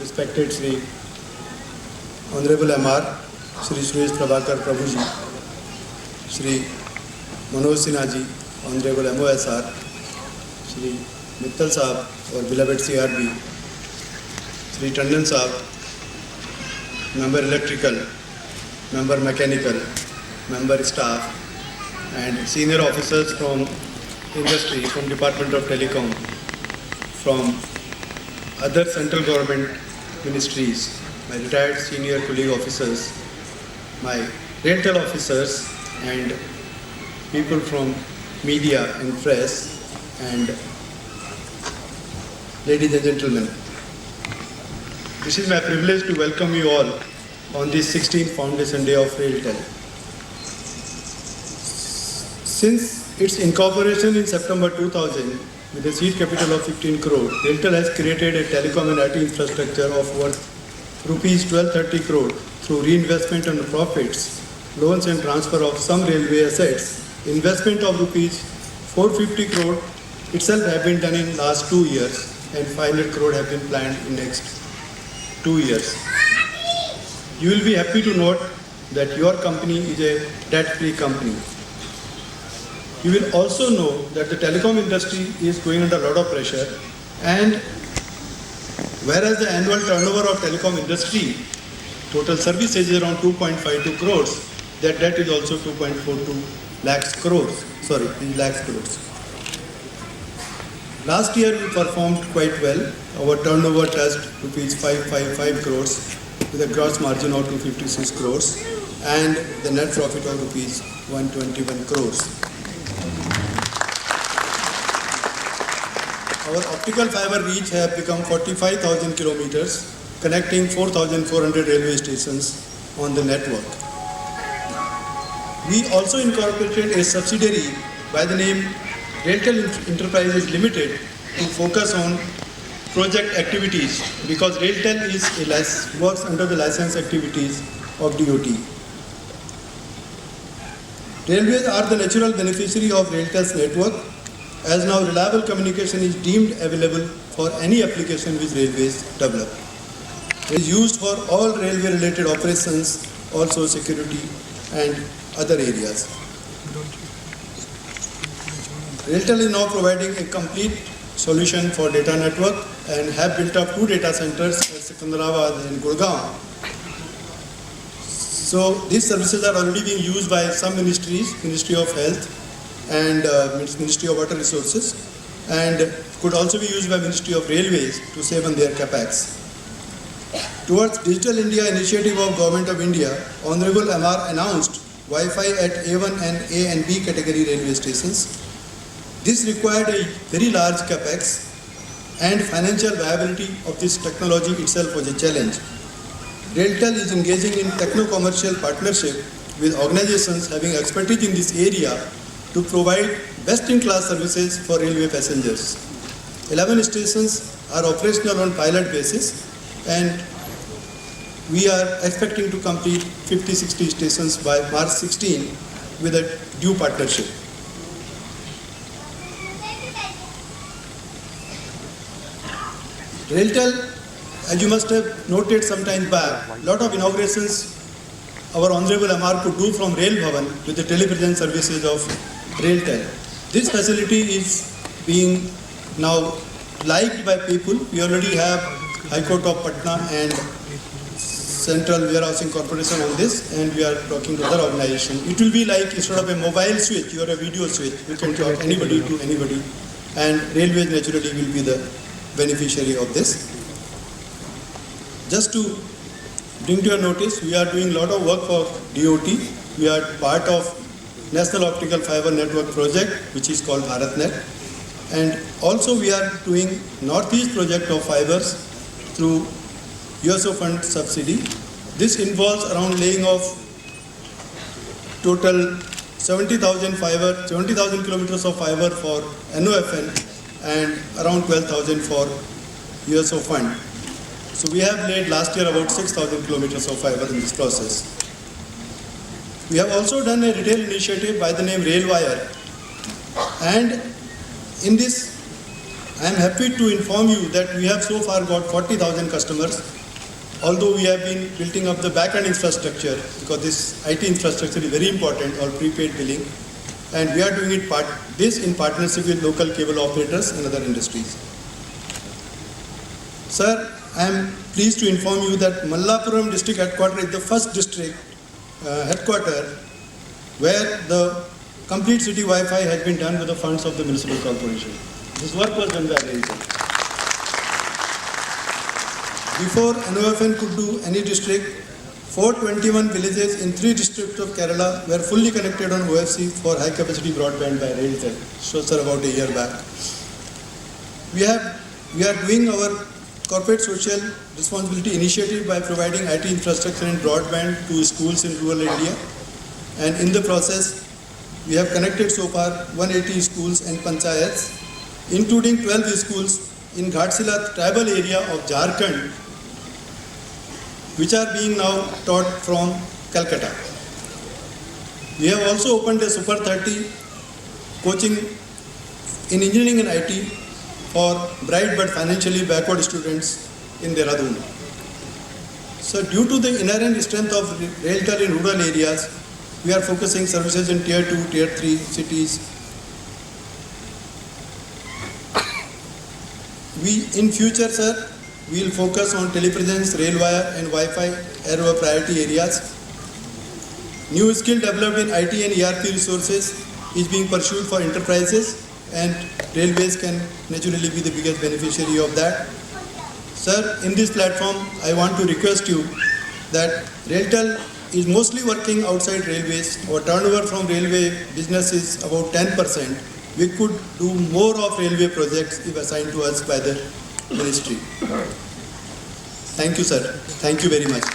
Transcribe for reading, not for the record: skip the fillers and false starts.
respected Sri Honorable MR, Sri Suresh Prabhakar Prabhuji, Sri Manoj Sinha ji, Honorable MOSR, Sri Mittal Saab, our beloved CRB, Sri Tandon Saab, Member Electrical, Member Mechanical, Member Staff, and senior officers from industry, from Department of Telecom, from other central government ministries, my retired senior colleague officers, my RailTel officers, and people from media and press, and ladies and gentlemen. This is my privilege to welcome you all on this 16th Foundation Day of RailTel. Since its incorporation in September 2000, with a seed capital of 15 crore, RailTel has created a telecom and IT infrastructure of worth rupees 1230 crore through reinvestment and profits, loans and transfer of some railway assets. Investment of rupees 450 crore itself have been done in last 2 years, and 500 crore have been planned in next 2 years. You will be happy to note that your company is a debt-free company. You will also know that the telecom industry is going under a lot of pressure, and whereas the annual turnover of telecom industry, total services is around 2.52 crores, their debt is also 2.42 lakhs crores. Last year we performed quite well. Our turnover touched rupees 555 crores with a gross margin of 256 crores and the net profit of rupees 121 crores. Our optical fiber reach have become 45,000 kilometers, connecting 4,400 railway stations on the network. We also incorporated a subsidiary by the name RailTel Enterprises Limited to focus on project activities, because RailTel works under the license activities of DOT. Railways are the natural beneficiary of RailTel's network, as now reliable communication is deemed available for any application which railways develop. It is used for all railway related operations, also security and other areas. RailTel is now providing a complete solution for data network and have built up 2 data centers at Secunderabad and Gurgaon. So these services are already being used by some ministries, Ministry of Health and Ministry of Water Resources, and could also be used by Ministry of Railways to save on their capex. Towards Digital India initiative of Government of India, Honorable MR announced Wi-Fi at A1 and A and B category railway stations. This required a very large capex, and financial viability of this technology itself was a challenge. RailTel is engaging in techno-commercial partnership with organizations having expertise in this area to provide best-in-class services for railway passengers. 11 stations are operational on pilot basis, and we are expecting to complete 50-60 stations by March 16 with a due partnership. RailTel, as you must have noted some time back, a lot of inaugurations our Honorable MR could do from Rail Bhavan with the telepresence services of RailTel. This facility is being now liked by people. We already have High Court of Patna and Central Warehousing Corporation on this, and we are talking to other organizations. It will be like instead of a mobile switch, you are a video switch. You can talk anybody to anybody, and railways naturally will be the beneficiary of this. Just to bring to your notice, we are doing a lot of work for DOT. We are part of National Optical Fiber Network project, which is called BharatNet. And also we are doing Northeast project of fibers through USO fund subsidy. This involves around laying of total 70,000 kilometers of fiber for NOFN and around 12,000 for USO fund. So we have laid last year about 6,000 kilometers of fiber in this process. We have also done a retail initiative by the name RailWire, and in this I am happy to inform you that we have so far got 40,000 customers, although we have been building up the back-end infrastructure, because this IT infrastructure is very important, or prepaid billing, and we are doing this in partnership with local cable operators and other industries. Sir, I am pleased to inform you that Mallapuram district headquarters is the first district headquarters where the complete city Wi-Fi has been done with the funds of the municipal corporation. This work was done by RailTel. Before NOFN could do any district, 421 villages in 3 districts of Kerala were fully connected on OFC for high capacity broadband by RailTel. So, sir, about a year back. We are doing our corporate social responsibility initiative by providing IT infrastructure and broadband to schools in rural India. And in the process, we have connected so far 180 schools and panchayats, including 12 schools in Ghatsila tribal area of Jharkhand, which are being now taught from Calcutta. We have also opened a Super 30 coaching in engineering and IT for bright but financially backward students in Dehradun. So due to the inherent strength of RailTel in rural areas, we are focusing services in Tier 2, Tier 3 cities. In future, sir, we will focus on telepresence, rail wire and Wi-Fi area priority areas. New skill developed in IT and ERP resources is being pursued for enterprises, and railways can naturally be the biggest beneficiary of that. Sir, in this platform, I want to request you that RailTel is mostly working outside railways. Our turnover from railway business is about 10%. We could do more of railway projects if assigned to us by the ministry. Thank you, sir. Thank you very much.